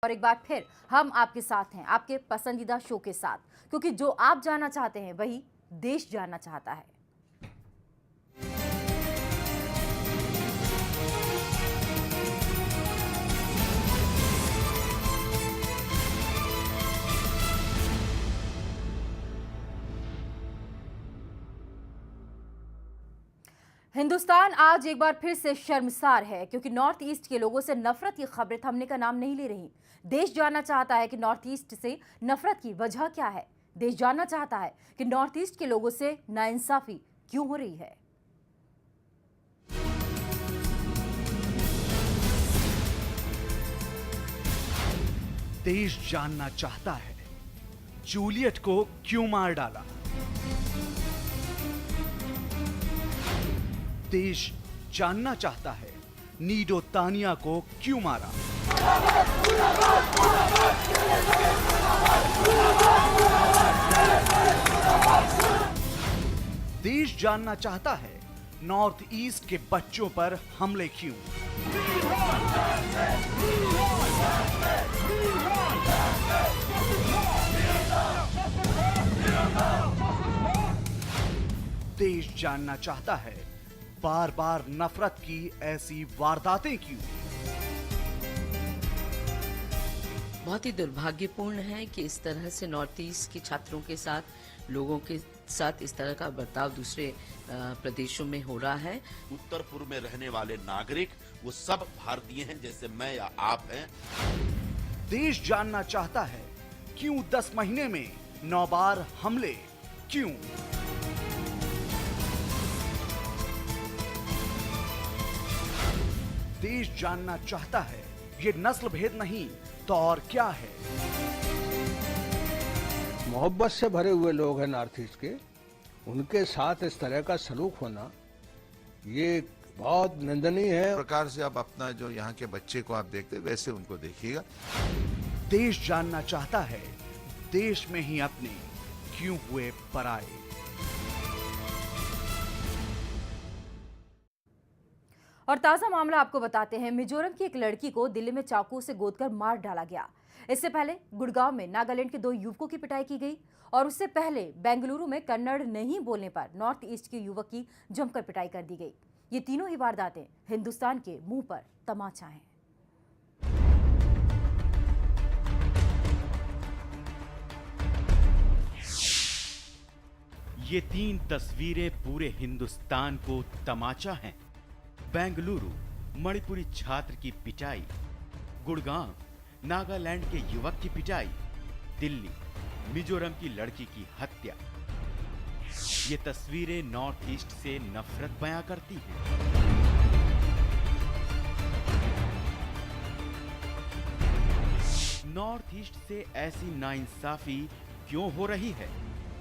और एक बार फिर हम आपके साथ हैं, आपके पसंदीदा शो के साथ, क्योंकि जो आप जानना चाहते हैं वही देश जानना चाहता है। हिंदुस्तान आज एक बार फिर से शर्मसार है, क्योंकि नॉर्थ ईस्ट के लोगों से नफरत की खबरें थमने का नाम नहीं ले रही। देश जानना चाहता है कि नॉर्थ ईस्ट से नफरत की वजह क्या है। देश जानना चाहता है कि नॉर्थ ईस्ट के लोगों से नाइंसाफी क्यों हो रही है। देश जानना चाहता है जूलियट को क्यों मार डाला। देश जानना चाहता है नीडो तानिया को क्यों मारा। देश जानना चाहता है नॉर्थ ईस्ट के बच्चों पर हमले क्यों। देश जानना चाहता है बार बार नफरत की ऐसी वारदातें क्यों। बहुत ही दुर्भाग्यपूर्ण है कि इस तरह से नॉर्थ ईस्ट के छात्रों के साथ, लोगों के साथ इस तरह का बर्ताव दूसरे प्रदेशों में हो रहा है। उत्तर पूर्व में रहने वाले नागरिक वो सब भारतीय हैं, जैसे मैं या आप हैं। देश जानना चाहता है क्यों 10 महीने में 9 बार हमले क्यों। देश जानना चाहता है ये नस्ल भेद नहीं तो और क्या है। मोहब्बत से भरे हुए लोग हैं नॉर्थ ईस्ट के, उनके साथ इस तरह का सलूक होना ये बहुत निंदनीय है। प्रकार से आप अपना जो यहाँ के बच्चे को आप देखते वैसे उनको देखिएगा। देश जानना चाहता है देश में ही अपने क्यों हुए पराए। और ताजा मामला आपको बताते हैं। मिजोरम की एक लड़की को दिल्ली में चाकू से गोदकर मार डाला गया। इससे पहले गुड़गांव में नागालैंड के 2 युवकों की पिटाई की गई और उससे पहले बेंगलुरु में कन्नड़ नहीं बोलने पर नॉर्थ ईस्ट के युवक की जमकर पिटाई कर दी गई। ये तीनों ही वारदातें हिंदुस्तान के मुंह पर तमाचा हैं। ये 3 तस्वीरें पूरे हिंदुस्तान को तमाचा हैं। बेंगलुरु मणिपुरी छात्र की पिटाई, गुड़गांव नागालैंड के युवक की पिटाई, दिल्ली मिजोरम की लड़की की हत्या। ये तस्वीरें नॉर्थ ईस्ट से नफरत बयां करती हैं। नॉर्थ ईस्ट से ऐसी नाइंसाफी क्यों हो रही है।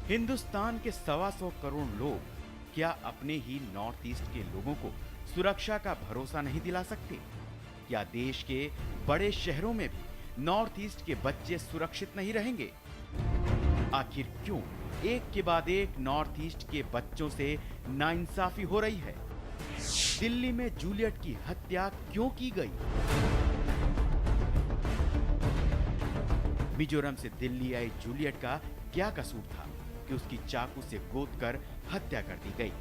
हिंदुस्तान के 125 करोड़ लोग क्या अपने ही नॉर्थ ईस्ट के लोगों को सुरक्षा का भरोसा नहीं दिला सकते। क्या देश के बड़े शहरों में भी नॉर्थ ईस्ट के बच्चे सुरक्षित नहीं रहेंगे। आखिर क्यों एक के बाद एक नॉर्थ ईस्ट के बच्चों से नाइंसाफी हो रही है। दिल्ली में जूलियट की हत्या क्यों की गई। मिजोरम से दिल्ली आई जूलियट का क्या कसूर था कि उसकी चाकू से गोदकर हत्या कर दी गई।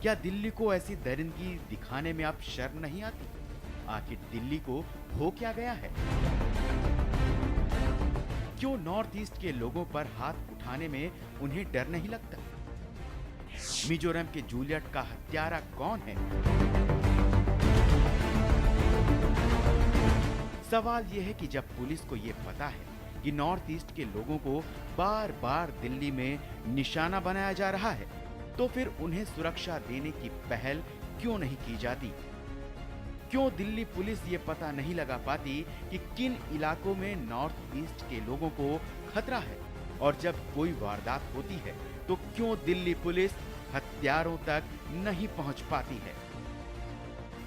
क्या दिल्ली को ऐसी दरिंदगी दिखाने में अब शर्म नहीं आती। आखिर दिल्ली को हो क्या गया है। क्यों नॉर्थ ईस्ट के लोगों पर हाथ उठाने में उन्हें डर नहीं लगता। मिजोरम के जूलियट का हत्यारा कौन है। सवाल यह है कि जब पुलिस को यह पता है कि नॉर्थ ईस्ट के लोगों को बार बार दिल्ली में निशाना बनाया जा रहा है, तो फिर उन्हें सुरक्षा देने की पहल क्यों नहीं की जाती। क्यों दिल्ली पुलिस ये पता नहीं लगा पाती कि किन इलाकों में नॉर्थ ईस्ट के लोगों को खतरा है, और जब कोई वारदात होती है तो क्यों दिल्ली पुलिस हत्यारों तक नहीं पहुंच पाती है।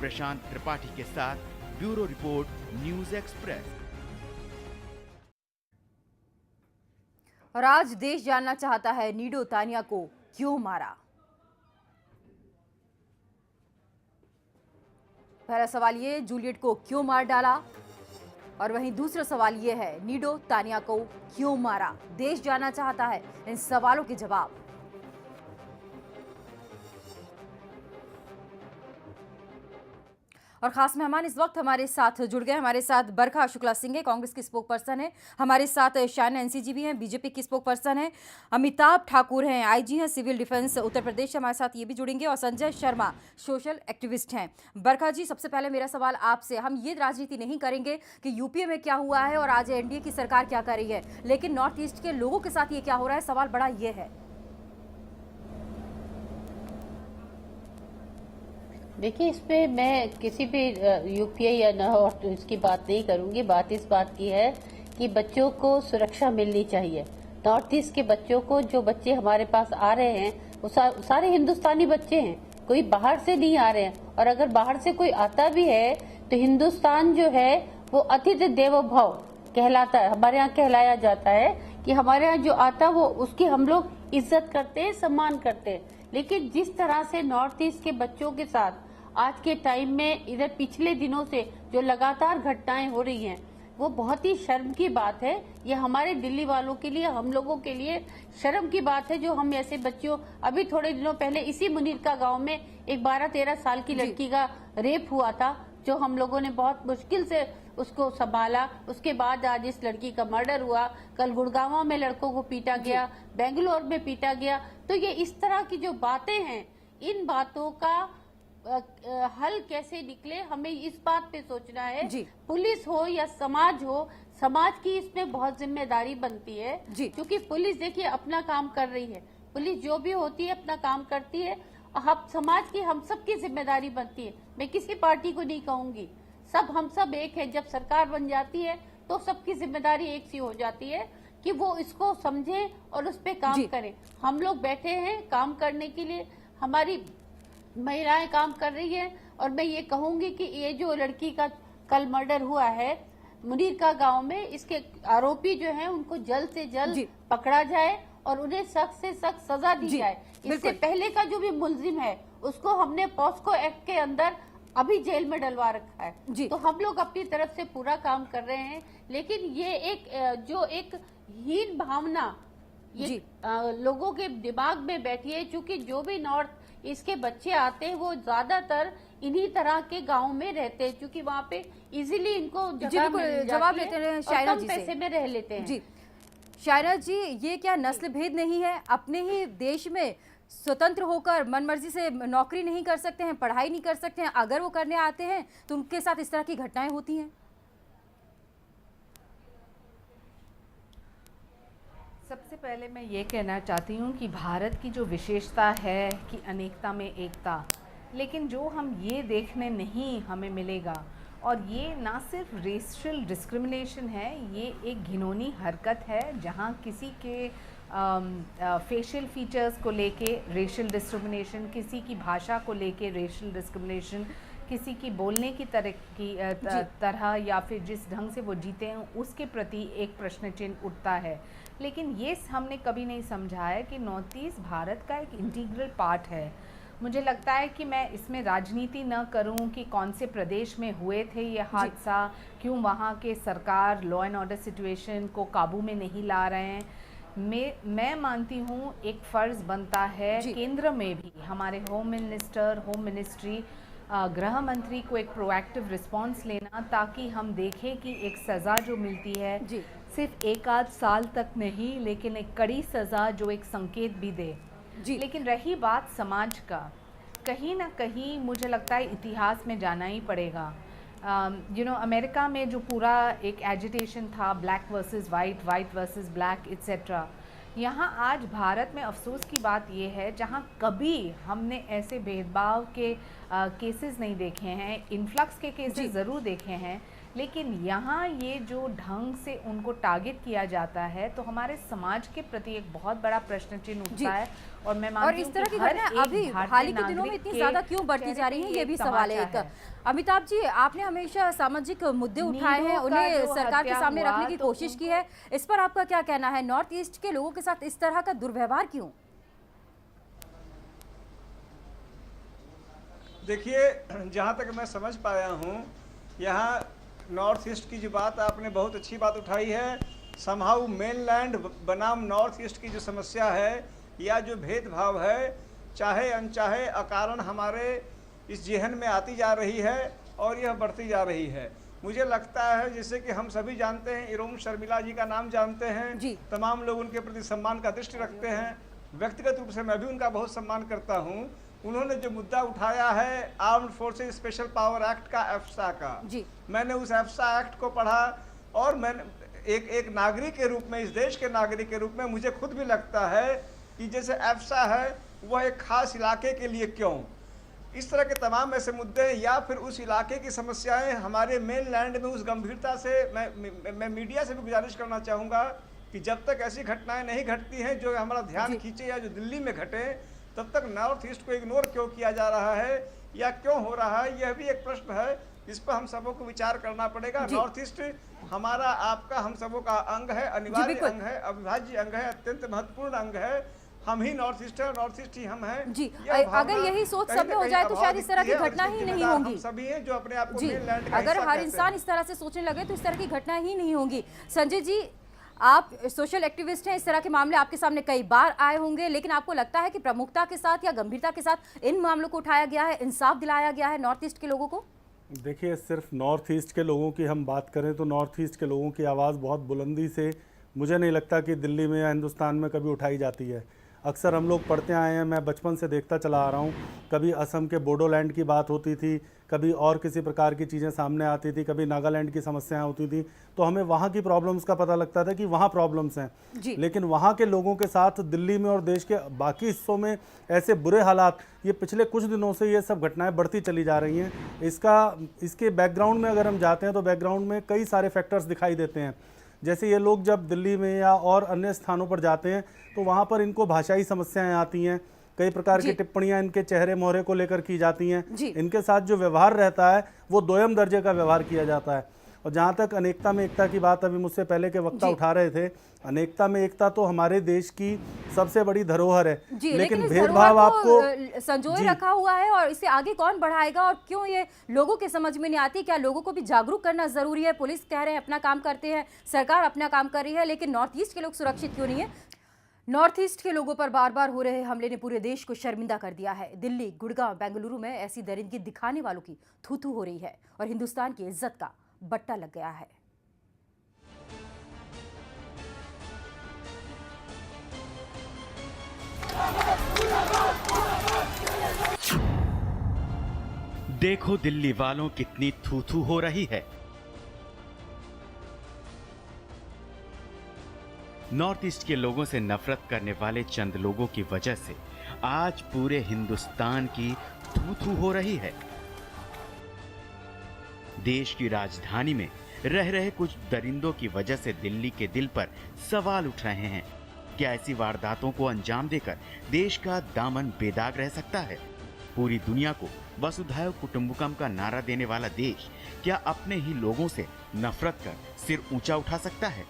प्रशांत त्रिपाठी के साथ ब्यूरो रिपोर्ट, न्यूज एक्सप्रेस। और आज देश जानना चाहता है नीडो तानिया को क्यों मारा। पहला सवाल ये, जूलियट को क्यों मार डाला। और वहीं दूसरा सवाल ये है, नीडो तानिया को क्यों मारा? देश जानना चाहता है इन सवालों के जवाब। और खास मेहमान इस वक्त हमारे साथ जुड़ गए। हमारे साथ बरखा शुक्ला सिंह है, कांग्रेस की स्पोक पर्सन है। हमारे साथ शायना एनसीजी भी हैं, बीजेपी की स्पोक पर्सन है। अमिताभ ठाकुर हैं, आईजी हैं सिविल डिफेंस उत्तर प्रदेश, हमारे साथ ये भी जुड़ेंगे। और संजय शर्मा सोशल एक्टिविस्ट हैं। बरखा जी, सबसे पहले मेरा सवाल आपसे, हम ये राजनीति नहीं करेंगे कि यूपीए में क्या हुआ है और आज एनडीए की सरकार क्या कर रही है, लेकिन नॉर्थ ईस्ट के लोगों के साथ ये क्या हो रहा है, सवाल बड़ा ये है। देखिए, इस पे मैं किसी भी यूपीए या नॉर्थ इसकी बात नहीं करूंगी। बात इस बात की है कि बच्चों को सुरक्षा मिलनी चाहिए। नॉर्थ ईस्ट के बच्चों को, जो बच्चे हमारे पास आ रहे हैं वो सारे हिंदुस्तानी बच्चे हैं, कोई बाहर से नहीं आ रहे हैं। और अगर बाहर से कोई आता भी है तो हिंदुस्तान जो है वो अतिथि देवो भव कहलाता है, हमारे यहाँ कहलाया जाता है कि हमारे यहाँ जो आता है वो उसकी हम लोग इज्जत करते हैं, सम्मान करते हैं। लेकिन जिस तरह से नॉर्थ ईस्ट के बच्चों के साथ आज के टाइम में इधर पिछले दिनों से जो लगातार घटनाएं हो रही हैं, वो बहुत ही शर्म की बात है। ये हमारे दिल्ली वालों के लिए, हम लोगों के लिए शर्म की बात है जो हम ऐसे बच्चों, अभी थोड़े दिनों पहले इसी मुनीरका गांव में एक 12-13 साल की लड़की का रेप हुआ था, जो हम लोगों ने बहुत मुश्किल से उसको संभाला। उसके बाद आज इस लड़की का मर्डर हुआ। कल गुड़गांव में लड़कों को पीटा गया, बेंगलोर में पीटा गया। तो ये इस तरह की जो बातें हैं, इन बातों का हल कैसे निकले, हमें इस बात पे सोचना है। पुलिस हो या समाज हो, समाज की इसमें बहुत जिम्मेदारी बनती है, क्योंकि पुलिस देखिए अपना काम कर रही है। पुलिस जो भी होती है अपना काम करती है। हम समाज की, हम सबकी जिम्मेदारी बनती है। मैं किसी पार्टी को नहीं कहूंगी, हम सब एक है। जब सरकार बन जाती है तो सबकी जिम्मेदारी एक सी हो जाती है कि वो इसको समझे और उस पे काम करें। हम लोग बैठे हैं काम करने के लिए, हमारी महिलाएं काम कर रही है। और मैं ये कहूंगी कि ये जो लड़की का कल मर्डर हुआ है मुनीरका गांव में, इसके आरोपी जो हैं उनको जल्द से जल्द पकड़ा जाए और उन्हें सख्त से सख्त सजा दी जाए। इससे पहले का जो भी मुलजिम है उसको हमने पॉस्को एक्ट के अंदर अभी जेल में डलवा रखा है। तो हम लोग अपनी तरफ से पूरा काम कर रहे हैं। लेकिन ये एक हीन भावना ये लोगों के दिमाग में बैठी है, क्योंकि जो भी नॉर्थ इसके बच्चे आते हैं वो ज्यादातर इन्हीं तरह के गांव में रहते हैं, क्योंकि वहाँ पे इजीली इनको जवाब लेते हैं, शायरा जी पैसे में रह लेते हैं। शायरा जी, ये क्या नस्ल भेद नहीं है? अपने ही देश में स्वतंत्र होकर मनमर्जी से नौकरी नहीं कर सकते हैं, पढ़ाई नहीं कर सकते हैं, अगर वो करने आते हैं तो उनके साथ इस तरह की घटनाएं होती हैं। सबसे पहले मैं ये कहना चाहती हूँ कि भारत की जो विशेषता है कि अनेकता में एकता, लेकिन जो हम ये देखने नहीं हमें मिलेगा, और ये ना सिर्फ रेशियल डिस्क्रिमिनेशन है, ये एक घिनौनी हरकत है जहाँ किसी के फेशियल फीचर्स को लेके रेशियल डिस्क्रिमिनेशन, किसी की भाषा को लेके रेशियल डिस्क्रिमिनेशन, किसी की बोलने की तरह या फिर जिस ढंग से वो जीते हैं उसके प्रति एक प्रश्न चिन्ह उठता है। लेकिन ये हमने कभी नहीं समझा है कि नॉर्थ ईस्ट भारत का एक इंटीग्रल पार्ट है। मुझे लगता है कि मैं इसमें राजनीति न करूं कि कौन से प्रदेश में हुए थे ये हादसा, क्यों वहाँ के सरकार लॉ एंड ऑर्डर सिचुएशन को काबू में नहीं ला रहे हैं। मैं मानती हूँ एक फ़र्ज़ बनता है केंद्र में भी, हमारे होम मिनिस्टर, होम मिनिस्ट्री, गृह मंत्री को एक प्रोएक्टिव रिस्पांस लेना, ताकि हम देखें कि एक सज़ा जो मिलती है सिर्फ 1 आध साल तक नहीं, लेकिन एक कड़ी सज़ा जो एक संकेत भी दे। लेकिन रही बात समाज का, कहीं ना कहीं मुझे लगता है इतिहास में जाना ही पड़ेगा। अमेरिका में जो पूरा एक एजिटेशन था, black versus white, white versus black etcetera, यहाँ आज भारत में अफसोस की बात ये है जहाँ कभी हमने ऐसे भेदभाव के केसेस नहीं देखे हैं। इन्फ्लक्स के केसेस ज़रूर देखे हैं, लेकिन यहाँ ये जो ढंग से उनको टारगेट किया जाता है तो हमारे समाज के प्रति एक बहुत बड़ा प्रश्न चिन्ह उठता है। और मैं मानती हूँ इस तरह की घटनाएं अभी हाल ही के दिनों में इतनी ज्यादा क्यों बढ़ती जा रही हैं, ये भी सवाल है एक। अमिताभ जी, आपने हमेशा सामाजिक मुद्दे उठाए हैं, उन्हें सरकार के सामने रखने की कोशिश की है, इस पर आपका क्या कहना है? नॉर्थ ईस्ट के लोगों के साथ इस तरह का दुर्व्यवहार क्यों? देखिए, जहाँ तक मैं समझ पाया हूँ, यहाँ नॉर्थ ईस्ट की जो बात आपने बहुत अच्छी बात उठाई है। समहाउ मेनलैंड बनाम नॉर्थ ईस्ट की जो समस्या है या जो भेदभाव है, चाहे अनचाहे अकारण हमारे इस जेहन में आती जा रही है और यह बढ़ती जा रही है। मुझे लगता है जैसे कि हम सभी जानते हैं, इरोम शर्मिला जी का नाम जानते हैं जी। तमाम लोग उनके प्रति सम्मान का दृष्टि रखते हैं। व्यक्तिगत रूप से मैं भी उनका बहुत सम्मान करता हूं। उन्होंने जो मुद्दा उठाया है armed forces special power act का, एफ्सा का, जी। मैंने उस एफ्सा एक्ट को पढ़ा और मैंने एक नागरिक के रूप में, इस देश के नागरिक के रूप में मुझे खुद भी लगता है कि जैसे एफ्सा है वह एक खास इलाके के लिए क्यों, इस तरह के तमाम ऐसे मुद्दे या फिर उस इलाके की समस्याएं हमारे मेन लैंड में उस गंभीरता से मैं मीडिया से भी गुजारिश करना चाहूँगा कि जब तक ऐसी घटनाएं नहीं घटती हैं जो हमारा ध्यान खींचे या जो दिल्ली में घटे, तब तक नॉर्थ ईस्ट को इग्नोर क्यों किया जा रहा है या क्यों हो रहा है, यह भी एक प्रश्न है। इस पर हम सबों को विचार करना पड़ेगा। नॉर्थ ईस्ट हमारा, आपका, हम सबों का अंग है, अनिवार्य अंग है, अविभाज्य अंग है, अत्यंत महत्वपूर्ण अंग है। हम ही नॉर्थ ईस्ट है और नॉर्थ ईस्ट ही हम हैं जी। अगर यही सोच सब में हो जाए तो शायद इस तरह की घटना ही नहीं होगी। सभी हैं जो अपने आप को जी, मेनलैंड का अगर हिस्सा हर कहते इंसान हैं। इस तरह से सोचने लगे तो इस तरह की घटना ही नहीं होगी। संजय जी, आप सोशल एक्टिविस्ट हैं, इस तरह के मामले आपके सामने कई बार आए होंगे, लेकिन आपको लगता है कि प्रमुखता के साथ या गंभीरता के साथ इन मामलों को उठाया गया है, इंसाफ दिलाया गया है नॉर्थ ईस्ट के लोगों को? देखिए, सिर्फ नॉर्थ ईस्ट के लोगों की हम बात करें तो नॉर्थ ईस्ट के लोगों की आवाज़ बहुत बुलंदी से मुझे नहीं लगता कि दिल्ली में या हिंदुस्तान में कभी उठाई जाती है। अक्सर हम लोग पढ़ते आए हैं, मैं बचपन से देखता चला आ रहा हूँ, कभी असम के बोडोलैंड की बात होती थी, कभी और किसी प्रकार की चीज़ें सामने आती थी, कभी नागालैंड की समस्याएं होती थी, तो हमें वहाँ की प्रॉब्लम्स का पता लगता था कि वहाँ प्रॉब्लम्स हैं। लेकिन वहाँ के लोगों के साथ दिल्ली में और देश के बाकी हिस्सों में ऐसे बुरे हालात, ये पिछले कुछ दिनों से ये सब घटनाएं बढ़ती चली जा रही हैं। इसके बैकग्राउंड में अगर हम जाते हैं तो बैकग्राउंड में कई सारे फैक्टर्स दिखाई देते हैं। जैसे ये लोग जब दिल्ली में या और अन्य स्थानों पर जाते हैं तो वहाँ पर इनको भाषाई समस्याएं आती हैं, कई प्रकार की टिप्पणियां इनके चेहरे मोहरे को लेकर की जाती हैं, इनके साथ जो व्यवहार रहता है वो दोयम दर्जे का व्यवहार किया जाता है। और जहाँ तक अनेकता में एकता की बात अभी मुझसे पहले के वक्ता उठा रहे थे, अनेकता में एकता तो हमारे देश की सबसे बड़ी धरोहर है, लेकिन भेदभाव आपको संजोए रखा हुआ है और इसे आगे कौन बढ़ाएगा और क्यों, ये लोगों के समझ में नहीं आती। क्या लोगों को भी जागरूक करना जरूरी है? पुलिस कह रहे हैं अपना काम करते हैं, सरकार अपना काम कर रही है, लेकिन नॉर्थ ईस्ट के लोग सुरक्षित क्यों नहीं है? नॉर्थ ईस्ट के लोगों पर बार बार हो रहे हमले ने पूरे देश को शर्मिंदा कर दिया है। दिल्ली, गुड़गांव, बेंगलुरु में ऐसी दरिंदगी दिखाने वालों की थू-थू हो रही है और हिंदुस्तान की इज्जत का बट्टा लग गया है। देखो दिल्ली वालों कितनी थू-थू हो रही है। नॉर्थ ईस्ट के लोगों से नफरत करने वाले चंद लोगों की वजह से आज पूरे हिंदुस्तान की थू-थू हो रही है। देश की राजधानी में रह रहे कुछ दरिंदों की वजह से दिल्ली के दिल पर सवाल उठ रहे हैं। क्या ऐसी वारदातों को अंजाम देकर देश का दामन बेदाग रह सकता है? पूरी दुनिया को वसुधैव कुटुंबकम का नारा देने वाला देश क्या अपने ही लोगों से नफरत कर सिर ऊंचा उठा सकता है?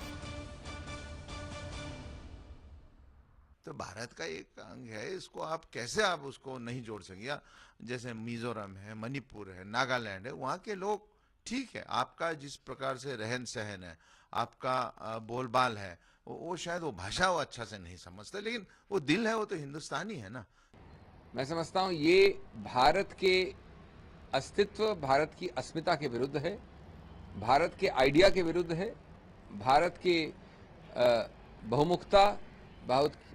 तो भारत का एक अंग है, इसको आप कैसे आप उसको नहीं जोड़ सकेंगे? या जैसे मिजोरम है, मणिपुर है, नागालैंड है, वहाँ के लोग ठीक है, आपका जिस प्रकार से रहन सहन है, आपका बोलबाल है, वो शायद वो भाषा वो अच्छा से नहीं समझते, लेकिन वो दिल है, वो तो हिंदुस्तानी है ना। मैं समझता हूँ ये भारत के अस्तित्व, भारत की अस्मिता के विरुद्ध है, भारत के आइडिया के विरुद्ध है, भारत के बहुमुखता,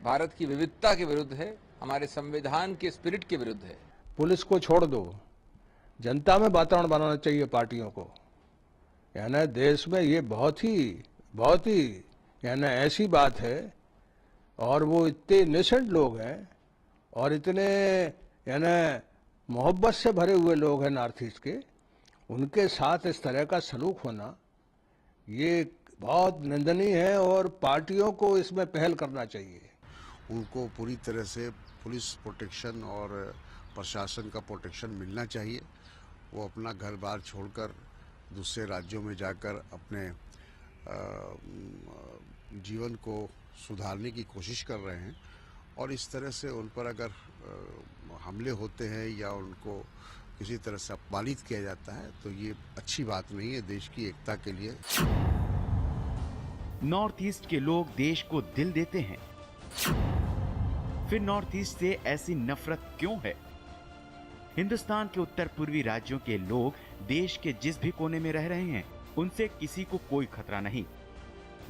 भारत की विविधता के विरुद्ध है, हमारे संविधान के स्पिरिट के विरुद्ध है। पुलिस को छोड़ दो, जनता में वातावरण बनाना चाहिए पार्टियों को। यानी देश में ये बहुत ही यानी ऐसी बात है, और वो इतने निसेंट लोग हैं और इतने यानी मोहब्बत से भरे हुए लोग हैं नॉर्थ ईस्ट के, उनके साथ इस तरह का सलूक होना ये बहुत निंदनीय है और पार्टियों को इसमें पहल करना चाहिए। उनको पूरी तरह से पुलिस प्रोटेक्शन और प्रशासन का प्रोटेक्शन मिलना चाहिए। वो अपना घर बार छोड़कर दूसरे राज्यों में जाकर अपने जीवन को सुधारने की कोशिश कर रहे हैं, और इस तरह से उन पर अगर हमले होते हैं या उनको किसी तरह से अपमानित किया जाता है तो ये अच्छी बात नहीं है देश की एकता के लिए। नॉर्थ ईस्ट के लोग देश को दिल देते हैं, फिर नॉर्थ ईस्ट से ऐसी नफरत क्यों है? हिंदुस्तान के उत्तर पूर्वी राज्यों के लोग देश के जिस भी कोने में रह रहे हैं, उनसे किसी को कोई खतरा नहीं।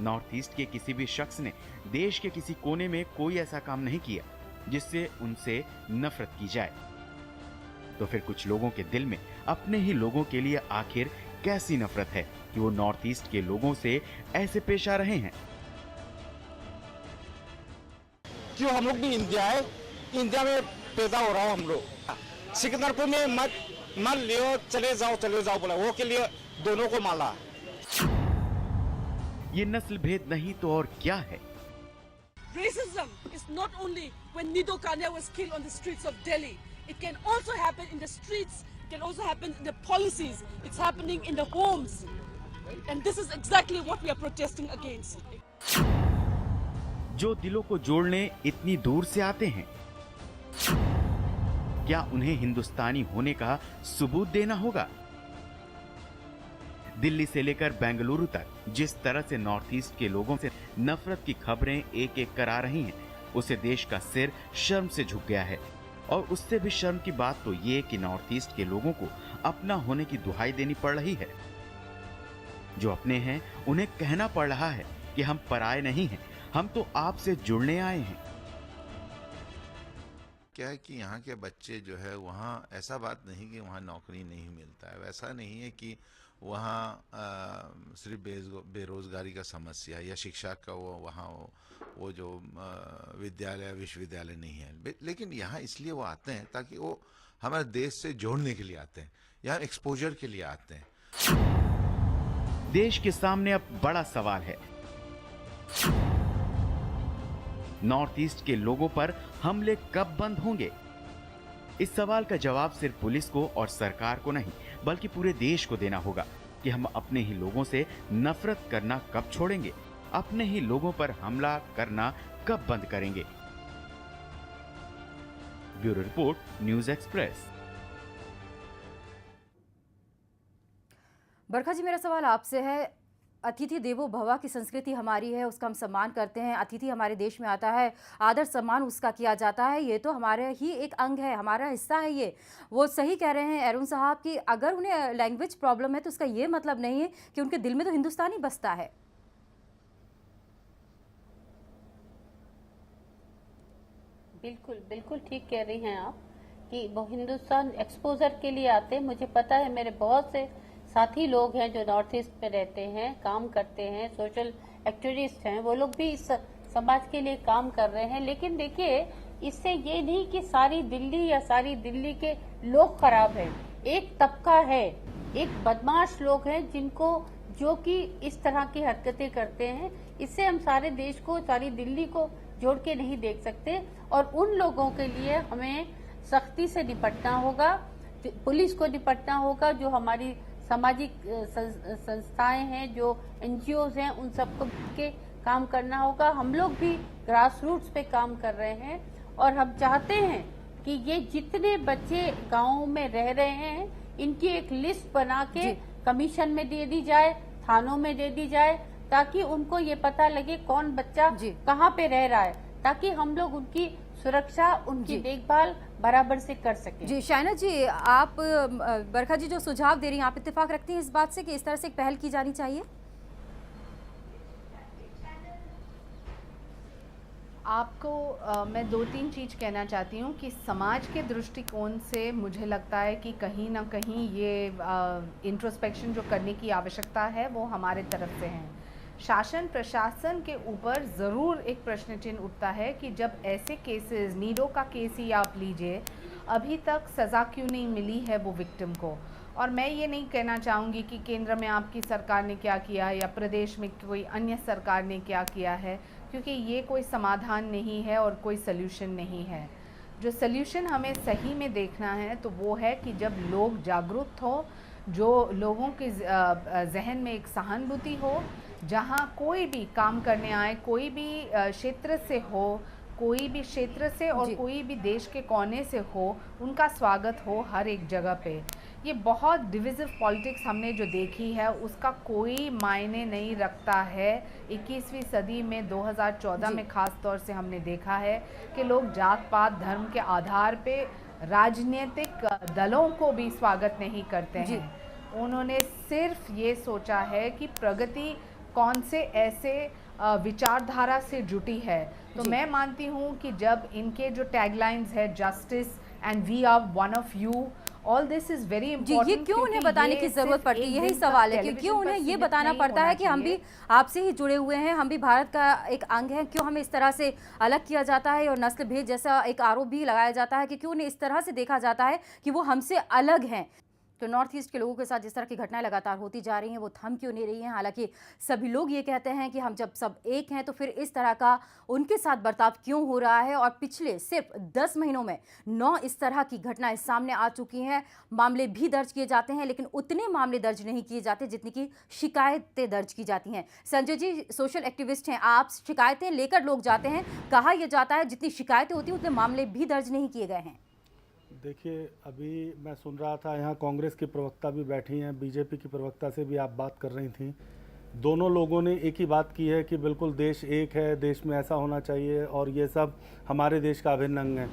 नॉर्थ ईस्ट के किसी भी शख्स ने देश के किसी कोने में कोई ऐसा काम नहीं किया जिससे उनसे नफरत की जाए। तो फिर कुछ लोगों के दिल में अपने ही लोगों के लिए आखिर कैसी नफरत है कि वो नॉर्थ ईस्ट के लोगों से ऐसे पेश आ रहे हैं? क्यों हम लोग भी इंडिया है, इंडिया में पैदा हो रहा हूँ हम लोग। सिकंदरपुर में मत लियो, चले जाओ बोला, वो के लिए दोनों को माला। ये नस्ल भेद नहीं तो और क्या है? Racism is not only when Nido Kanya was killed on the streets of Delhi. It can also happen in the streets, it can also happen in the policies. It's happening in the homes. And this is exactly what we are protesting against. जो दिलों को जोड़ने इतनी दूर से आते हैं, क्या उन्हें हिंदुस्तानी होने का सबूत देना होगा? दिल्ली से लेकर बेंगलुरु तक जिस तरह से नॉर्थ ईस्ट के लोगों से नफरत की खबरें एक एक कर आ रही हैं, उसे देश का सिर शर्म से झुक गया है। और उससे भी शर्म की बात तो ये कि नॉर्थ ईस्ट के लोगों को अपना होने की दुहाई देनी पड़ रही है। जो अपने हैं उन्हें कहना पड़ रहा है कि हम पराये नहीं हैं, हम तो आपसे जुड़ने आए हैं। क्या है कि यहाँ के बच्चे जो है वहाँ ऐसा बात नहीं कि वहाँ नौकरी नहीं मिलता है, वैसा नहीं है कि वहाँ सिर्फ बेरोजगारी का समस्या या शिक्षा का वो जो विद्यालय विश्वविद्यालय नहीं है, लेकिन यहाँ इसलिए वो आते हैं ताकि वो हमारे देश से जोड़ने के लिए आते हैं, यहाँ एक्सपोजर के लिए आते हैं। देश के सामने अब बड़ा सवाल है, नॉर्थ ईस्ट के लोगों पर हमले कब बंद होंगे? इस सवाल का जवाब सिर्फ पुलिस को और सरकार को नहीं बल्कि पूरे देश को देना होगा कि हम अपने ही लोगों से नफरत करना कब छोड़ेंगे, अपने ही लोगों पर हमला करना कब बंद करेंगे। Bureau report, News Express. Barkha ji, मेरा सवाल आपसे है, अतिथि देवो भव की संस्कृति हमारी है, उसका हम सम्मान करते हैं। अतिथि हमारे देश में आता है, आदर सम्मान उसका किया जाता है, ये तो हमारा ही एक अंग है, हमारा हिस्सा है ये। वो सही कह रहे हैं अरुण साहब कि अगर उन्हें लैंग्वेज प्रॉब्लम है तो उसका ये मतलब नहीं है कि उनके दिल में तो हिंदुस्तानी बसता है। बिल्कुल बिल्कुल ठीक कह रही हैं आप कि वो हिंदुस्तान एक्सपोजर के लिए आते हैं। मुझे पता है, मेरे बहुत से साथी लोग हैं जो नॉर्थ ईस्ट में रहते हैं, काम करते हैं, सोशल एक्टिविस्ट हैं, वो लोग भी इस समाज के लिए काम कर रहे हैं। लेकिन देखिए, इससे ये नहीं कि सारी दिल्ली या सारी दिल्ली के लोग खराब हैं। एक तबका है, एक बदमाश लोग हैं जिनको जो कि इस तरह की हरकतें करते हैं। इससे हम सारे देश को, सारी दिल्ली को जोड़ के नहीं देख सकते और उन लोगों के लिए हमें सख्ती से निपटना होगा, पुलिस को निपटना होगा, जो हमारी सामाजिक संस्थाएं हैं, जो एनजीओज हैं, उन सबको के काम करना होगा। हम लोग भी ग्रास रूट्स पे काम कर रहे हैं और हम चाहते हैं कि ये जितने बच्चे गाँव में रह रहे हैं, इनकी एक लिस्ट बना के कमीशन में दे दी जाए, थानों में दे दी जाए, ताकि उनको ये पता लगे कौन बच्चा कहाँ पे रह रहा है, ताकि हम लोग उनकी सुरक्षा, उनकी देखभाल बराबर से कर सकें। जी शाइना जी, आप बरखा जी जो सुझाव दे रही हैं, आप इत्तेफाक रखती हैं इस बात से कि इस तरह से एक पहल की जानी चाहिए? आपको मैं 2-3 चीज़ कहना चाहती हूँ कि समाज के दृष्टिकोण से मुझे लगता है कि कहीं ना कहीं ये इंट्रोस्पेक्शन जो करने की आवश्यकता है वो हमारे तरफ से है। शासन प्रशासन के ऊपर ज़रूर एक प्रश्न चिन्ह उठता है कि जब ऐसे केसेस, नीडो का केस ही आप लीजिए, अभी तक सज़ा क्यों नहीं मिली है वो विक्टिम को। और मैं ये नहीं कहना चाहूँगी कि केंद्र में आपकी सरकार ने क्या किया या प्रदेश में कोई अन्य सरकार ने क्या किया है, क्योंकि ये कोई समाधान नहीं है और कोई सल्यूशन नहीं है। जो सल्यूशन हमें सही में देखना है तो वो है कि जब लोग जागरूक हो, जो लोगों के जहन में एक सहानुभूति हो, जहाँ कोई भी काम करने आए, कोई भी क्षेत्र से हो, कोई भी क्षेत्र से और कोई भी देश के कोने से हो, उनका स्वागत हो हर एक जगह पे। ये बहुत डिविजिव पॉलिटिक्स हमने जो देखी है उसका कोई मायने नहीं रखता है। 21वीं सदी में 2014 में ख़ास तौर से हमने देखा है कि लोग जात पात धर्म के आधार पे राजनीतिक दलों को भी स्वागत नहीं करते हैं। उन्होंने सिर्फ ये सोचा है कि प्रगति कौन से ऐसे विचारधारा से जुटी है। तो मैं मानती हूँ कि जब इनके जो टैगलाइंस है justice and we are one of you, all this is very important. ये क्यों उन्हें बताने की जरूरत पड़ती है, यही सवाल है कि क्यों उन्हें ये बताना पड़ता है कि हम भी आपसे ही जुड़े हुए हैं, हम भी भारत का एक अंग हैं। क्यों हमें इस तरह से अलग किया जाता है और नस्ल भेद जैसा एक आरोप भी लगाया जाता है कि क्यों उन्हें इस तरह से देखा जाता है कि वो हमसे अलग हैं। तो नॉर्थ ईस्ट के लोगों के साथ जिस तरह की घटनाएं लगातार होती जा रही हैं वो थम क्यों नहीं रही हैं। हालांकि सभी लोग ये कहते हैं कि हम जब सब एक हैं तो फिर इस तरह का उनके साथ बर्ताव क्यों हो रहा है। और पिछले सिर्फ 10 महीनों में 9 इस तरह की घटनाएं सामने आ चुकी हैं। मामले भी दर्ज किए जाते हैं लेकिन उतने मामले दर्ज नहीं किए जाते जितनी की शिकायतें दर्ज की जाती हैं। संजय जी सोशल एक्टिविस्ट हैं, आप शिकायतें लेकर लोग जाते हैं, कहा यह जाता है जितनी शिकायतें होती हैं उतने मामले भी दर्ज नहीं किए गए हैं। देखिए, अभी मैं सुन रहा था यहाँ कांग्रेस की प्रवक्ता भी बैठी हैं, बीजेपी की प्रवक्ता से भी आप बात कर रही थी। दोनों लोगों ने एक ही बात की है कि बिल्कुल देश एक है, देश में ऐसा होना चाहिए और ये सब हमारे देश का अभिन्न अंग है।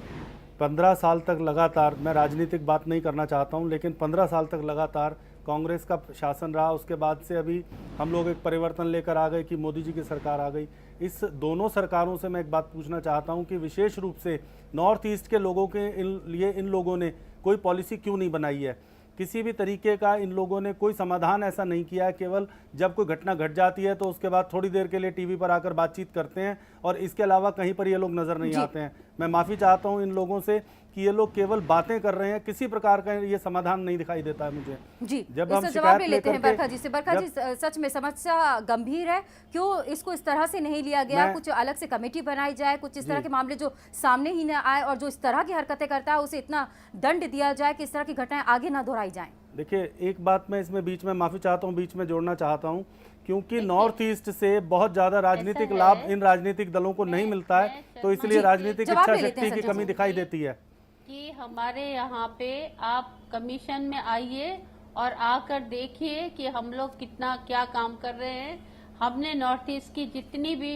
15 साल तक लगातार, मैं राजनीतिक बात नहीं करना चाहता हूँ, लेकिन 15 साल तक लगातार कांग्रेस का शासन रहा। उसके बाद से अभी हम लोग एक परिवर्तन लेकर आ गए कि मोदी जी की सरकार आ गई। इस दोनों सरकारों से मैं एक बात पूछना चाहता हूं कि विशेष रूप से नॉर्थ ईस्ट के लोगों के लिए इन लोगों ने कोई पॉलिसी क्यों नहीं बनाई है। किसी भी तरीके का इन लोगों ने कोई समाधान ऐसा नहीं किया है। केवल जब कोई घटना घट जाती है तो उसके बाद थोड़ी देर के लिए टीवी पर आकर बातचीत करते हैं और इसके अलावा कहीं पर ये लोग नज़र नहीं आते हैं। मैं माफ़ी चाहता हूं इन लोगों से कि ये लोग केवल बातें कर रहे हैं, किसी प्रकार का ये समाधान नहीं दिखाई देता है मुझे। जी, जब हम जवाब ले लेते हैं बरखा जी से। बरखा जी, सच में समस्या गंभीर है, क्यों इसको इस तरह से नहीं लिया गया? कुछ अलग से कमेटी बनाई जाए, कुछ इस तरह के मामले जो सामने ही ना आए और जो इस तरह की हरकतें करता है उसे इतना दंड दिया जाए कि इस तरह की घटनाएं आगे ना दोहराई जाएं। देखिए, एक बात मैं इसमें बीच में माफ़ी चाहता हूँ, बीच में जोड़ना चाहता हूँ, क्योंकि नॉर्थ ईस्ट से बहुत ज़्यादा राजनीतिक लाभ इन राजनीतिक दलों को नहीं मिलता है, तो इसलिए राजनीतिक इच्छा शक्ति की कमी दिखाई देती है। कि हमारे यहाँ पे आप कमीशन में आइए और आकर देखिए कि हम लोग कितना क्या काम कर रहे हैं। हमने नॉर्थ ईस्ट की जितनी भी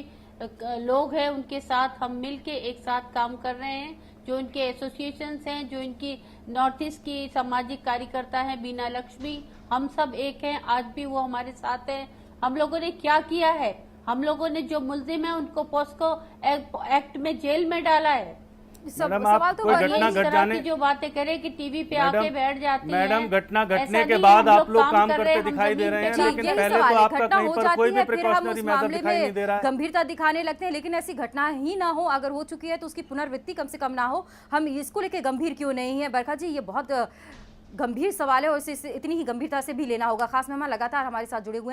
लोग हैं उनके साथ हम मिलके एक साथ काम कर रहे हैं। जो इनके एसोसिएशंस हैं, जो इनकी नॉर्थ ईस्ट की सामाजिक कार्यकर्ता हैं, बीना लक्ष्मी, हम सब एक हैं। आज भी वो हमारे साथ हैं। हम लोगों ने क्या किया है, हम लोगों ने जो मुल्जिम है उनको पॉस्को एक्ट में जेल में डाला है। सवाल तो कोई घटना घट जाने की जो बातें करे कि टीवी पे आके बैठ जाती हैं। मैडम, घटना घटने के बाद आप लोग काम करते दिखाई दे रहे हैं, लेकिन पहले तो आपका कहीं पर कोई भी प्रिकॉशनरी मेजर दिखाई नहीं दे रहा है। गंभीरता दिखाने लगते हैं, लेकिन ऐसी घटना ही ना हो, अगर हो चुकी है तो उसकी पुनरावृत्ति कम से कम ना हो। हम इसको लेके गंभीर क्यों नहीं है? बरखा जी, ये बहुत गंभीर सवाल है और इसे इतनी ही गंभीरता से भी लेना होगा। खास मेहमान लगातार हमारे साथ जुड़े हुए हैं।